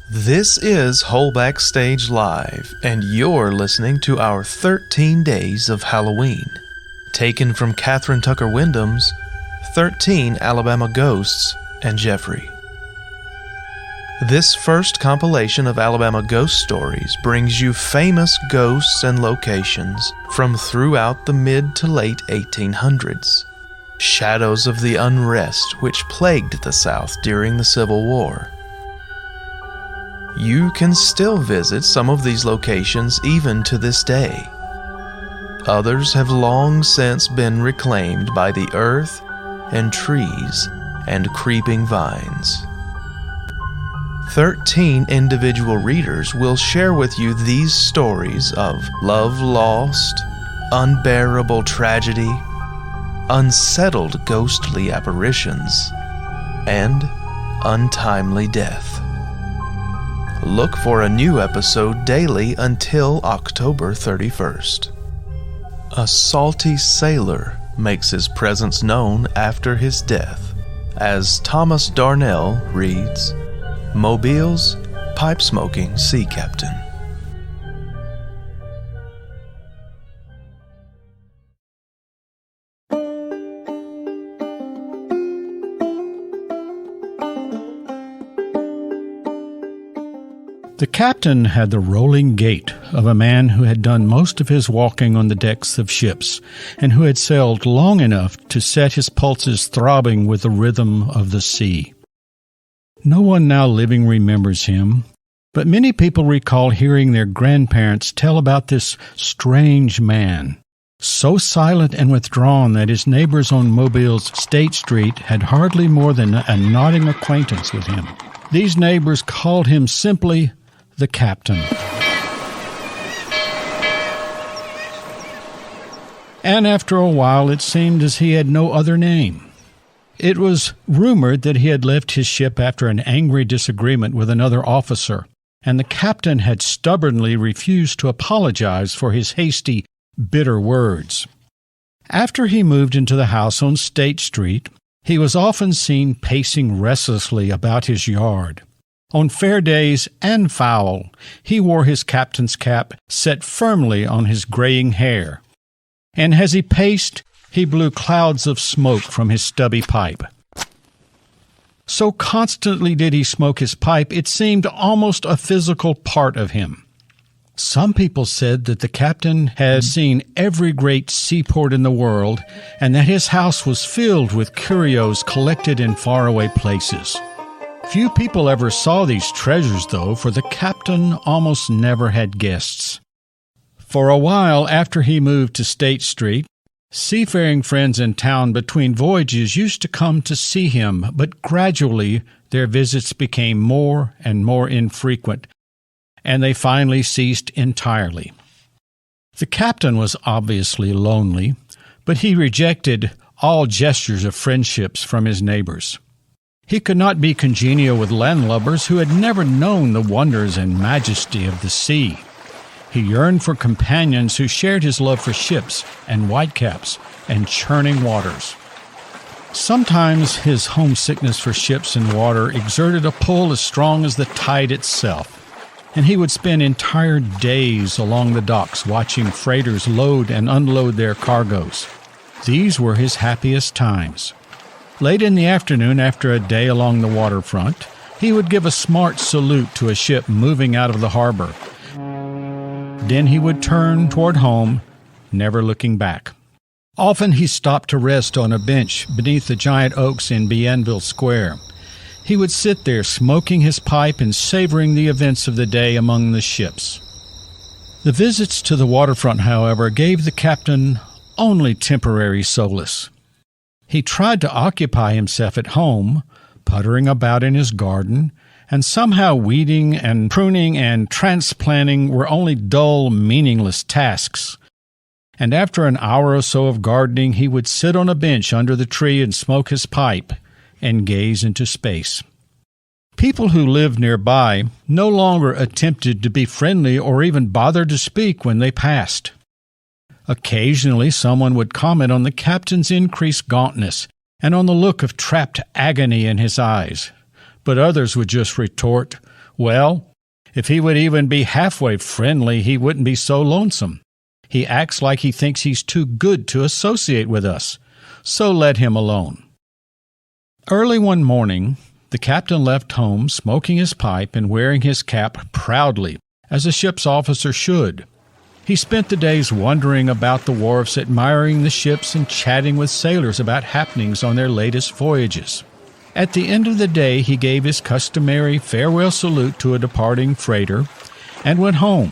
This is Whole Backstage Live, and you're listening to our 13 Days of Halloween, taken from Kathryn Tucker Windham's 13 Alabama Ghosts and Jeffrey. This first compilation of Alabama ghost stories brings you famous ghosts and locations from throughout the mid to late 1800s, shadows of the unrest which plagued the South during the Civil War. You can still visit some of these locations even to this day. Others have long since been reclaimed by the earth and trees and creeping vines. 13 individual readers will share with you these stories of love lost, unbearable tragedy, unsettled ghostly apparitions, and untimely death. Look for a new episode daily until October 31st. A salty sailor makes his presence known after his death, as Thomas Darnell reads, Mobile's pipe-smoking sea captain. The captain had the rolling gait of a man who had done most of his walking on the decks of ships and who had sailed long enough to set his pulses throbbing with the rhythm of the sea. No one now living remembers him, but many people recall hearing their grandparents tell about this strange man, so silent and withdrawn that his neighbors on Mobile's State Street had hardly more than a nodding acquaintance with him. These neighbors called him simply the captain. And after a while it seemed as he had no other name. It was rumored that he had left his ship after an angry disagreement with another officer, and the captain had stubbornly refused to apologize for his hasty, bitter words. After he moved into the house on State Street, he was often seen pacing restlessly about his yard. On fair days and foul, he wore his captain's cap set firmly on his graying hair, and as he paced, he blew clouds of smoke from his stubby pipe. So constantly did he smoke his pipe, it seemed almost a physical part of him. Some people said that the captain had seen every great seaport in the world, and that his house was filled with curios collected in faraway places. Few people ever saw these treasures, though, for the captain almost never had guests. For a while after he moved to State Street, seafaring friends in town between voyages used to come to see him, but gradually their visits became more and more infrequent, and they finally ceased entirely. The captain was obviously lonely, but he rejected all gestures of friendships from his neighbors. He could not be congenial with landlubbers who had never known the wonders and majesty of the sea. He yearned for companions who shared his love for ships and whitecaps and churning waters. Sometimes his homesickness for ships and water exerted a pull as strong as the tide itself, and he would spend entire days along the docks watching freighters load and unload their cargoes. These were his happiest times. Late in the afternoon, after a day along the waterfront, he would give a smart salute to a ship moving out of the harbor. Then he would turn toward home, never looking back. Often he stopped to rest on a bench beneath the giant oaks in Bienville Square. He would sit there smoking his pipe and savoring the events of the day among the ships. The visits to the waterfront, however, gave the captain only temporary solace. He tried to occupy himself at home, puttering about in his garden, and somehow weeding and pruning and transplanting were only dull, meaningless tasks. And after an hour or so of gardening, he would sit on a bench under the tree and smoke his pipe and gaze into space. People who lived nearby no longer attempted to be friendly or even bothered to speak when they passed. Occasionally, someone would comment on the captain's increased gauntness and on the look of trapped agony in his eyes, but others would just retort, Well, if he would even be halfway friendly, he wouldn't be so lonesome. He acts like he thinks he's too good to associate with us, so let him alone." Early one morning, the captain left home smoking his pipe and wearing his cap proudly, as a ship's officer should. He spent the days wandering about the wharves, admiring the ships and chatting with sailors about happenings on their latest voyages. At the end of the day, he gave his customary farewell salute to a departing freighter and went home,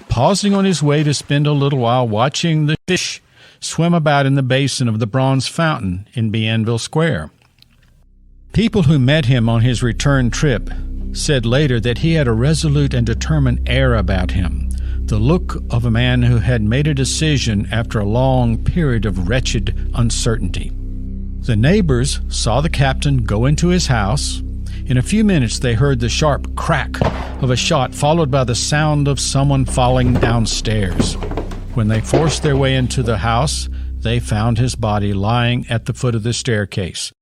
pausing on his way to spend a little while watching the fish swim about in the basin of the bronze fountain in Bienville Square. People who met him on his return trip said later that he had a resolute and determined air about him, the look of a man who had made a decision after a long period of wretched uncertainty. The neighbors saw the captain go into his house. In a few minutes they heard the sharp crack of a shot, followed by the sound of someone falling downstairs. When they forced their way into the house, they found his body lying at the foot of the staircase,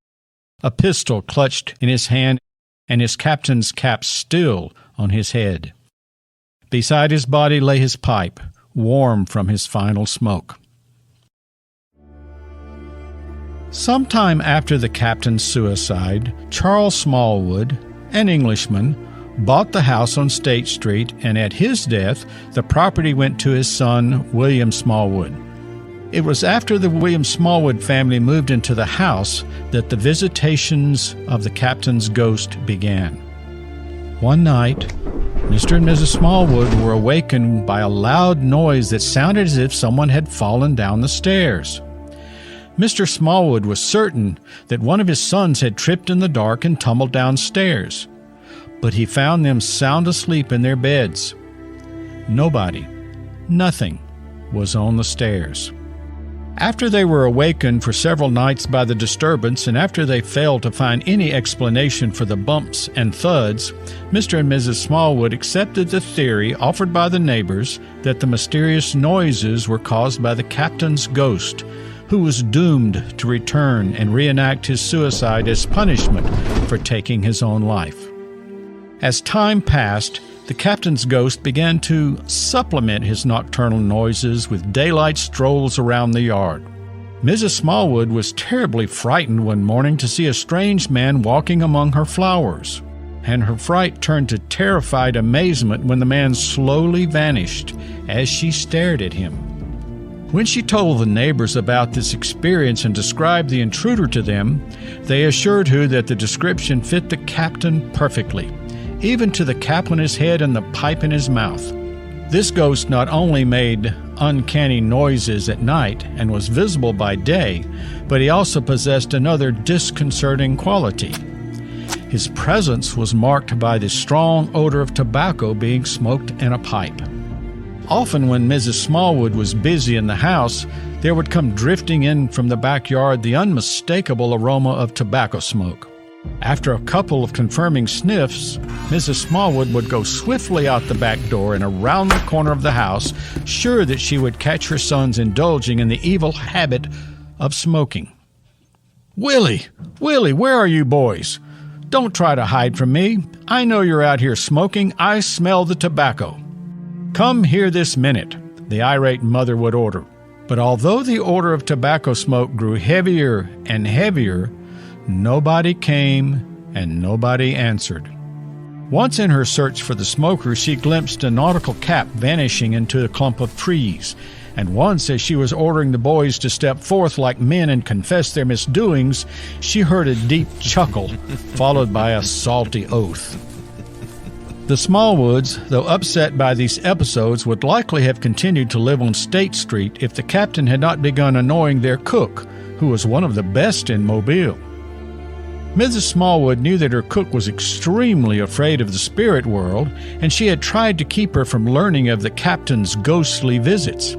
a pistol clutched in his hand and his captain's cap still on his head. Beside his body lay his pipe, warm from his final smoke. Sometime after the captain's suicide, Charles Smallwood, an Englishman, bought the house on State Street, and at his death, the property went to his son, William Smallwood. It was after the William Smallwood family moved into the house that the visitations of the captain's ghost began. One night, Mr. and Mrs. Smallwood were awakened by a loud noise that sounded as if someone had fallen down the stairs. Mr. Smallwood was certain that one of his sons had tripped in the dark and tumbled downstairs, but he found them sound asleep in their beds. Nobody, nothing, was on the stairs. After they were awakened for several nights by the disturbance, and after they failed to find any explanation for the bumps and thuds, Mr. and Mrs. Smallwood accepted the theory offered by the neighbors that the mysterious noises were caused by the captain's ghost, who was doomed to return and reenact his suicide as punishment for taking his own life. As time passed, the captain's ghost began to supplement his nocturnal noises with daylight strolls around the yard. Mrs. Smallwood was terribly frightened one morning to see a strange man walking among her flowers, and her fright turned to terrified amazement when the man slowly vanished as she stared at him. When she told the neighbors about this experience and described the intruder to them, they assured her that the description fit the captain perfectly, even to the cap on his head and the pipe in his mouth. This ghost not only made uncanny noises at night and was visible by day, but he also possessed another disconcerting quality. His presence was marked by the strong odor of tobacco being smoked in a pipe. Often when Mrs. Smallwood was busy in the house, there would come drifting in from the backyard the unmistakable aroma of tobacco smoke. After a couple of confirming sniffs, Mrs. Smallwood would go swiftly out the back door and around the corner of the house, sure that she would catch her sons indulging in the evil habit of smoking. Willie, where are you boys? Don't try to hide from me. I know you're out here smoking. I smell the tobacco." "Come here this minute," the irate mother would order. But although the odor of tobacco smoke grew heavier and heavier, nobody came and nobody answered. Once in her search for the smoker, she glimpsed a nautical cap vanishing into a clump of trees. And once, as she was ordering the boys to step forth like men and confess their misdoings, she heard a deep chuckle, followed by a salty oath. The Smallwoods, though upset by these episodes, would likely have continued to live on State Street if the captain had not begun annoying their cook, who was one of the best in Mobile. Mrs. Smallwood knew that her cook was extremely afraid of the spirit world, and she had tried to keep her from learning of the captain's ghostly visits.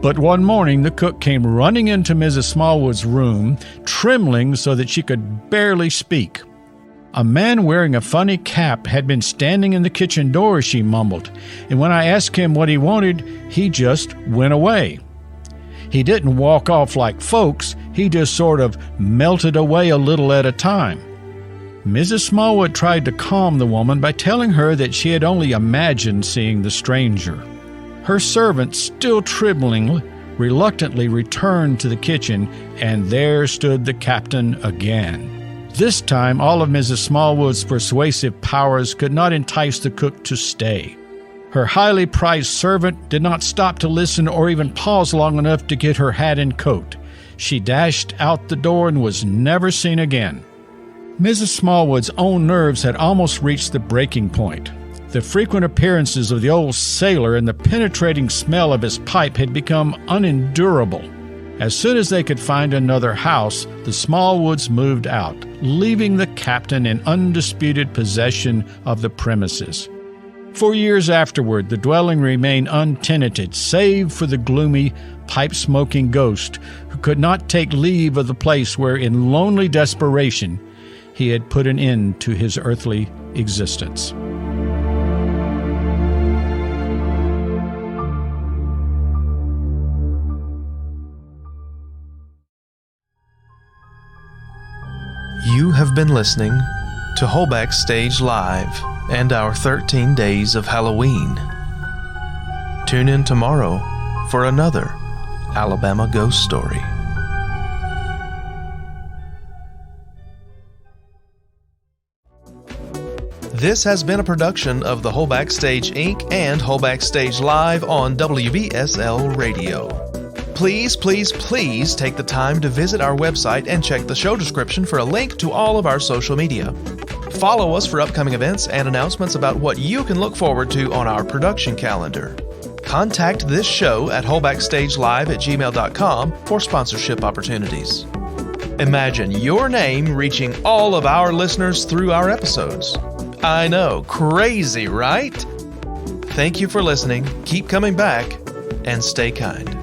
But one morning the cook came running into Mrs. Smallwood's room, trembling so that she could barely speak. "A man wearing a funny cap had been standing in the kitchen door," she mumbled, "and when I asked him what he wanted, he just went away. He didn't walk off like folks, he just sort of melted away a little at a time." Mrs. Smallwood tried to calm the woman by telling her that she had only imagined seeing the stranger. Her servant, still trembling, reluctantly returned to the kitchen, and there stood the captain again. This time, all of Mrs. Smallwood's persuasive powers could not entice the cook to stay. Her highly prized servant did not stop to listen or even pause long enough to get her hat and coat. She dashed out the door and was never seen again. Mrs. Smallwood's own nerves had almost reached the breaking point. The frequent appearances of the old sailor and the penetrating smell of his pipe had become unendurable. As soon as they could find another house, the Smallwoods moved out, leaving the captain in undisputed possession of the premises. For years afterward, the dwelling remained untenanted, save for the gloomy, pipe-smoking ghost who could not take leave of the place where, in lonely desperation, he had put an end to his earthly existence. You have been listening to whole Backstage Live and our 13 Days of Halloween. Tune in tomorrow for another Alabama ghost story. This has been a production of the Whole Backstage Inc. and Whole Backstage Live on WBSL Radio. Please, please, please take the time to visit our website and check the show description for a link to all of our social media. Follow us for upcoming events and announcements about what you can look forward to on our production calendar. Contact this show at wholebackstagelive@gmail.com for sponsorship opportunities. Imagine your name reaching all of our listeners through our episodes. I know, crazy, right? Thank you for listening, keep coming back, and stay kind.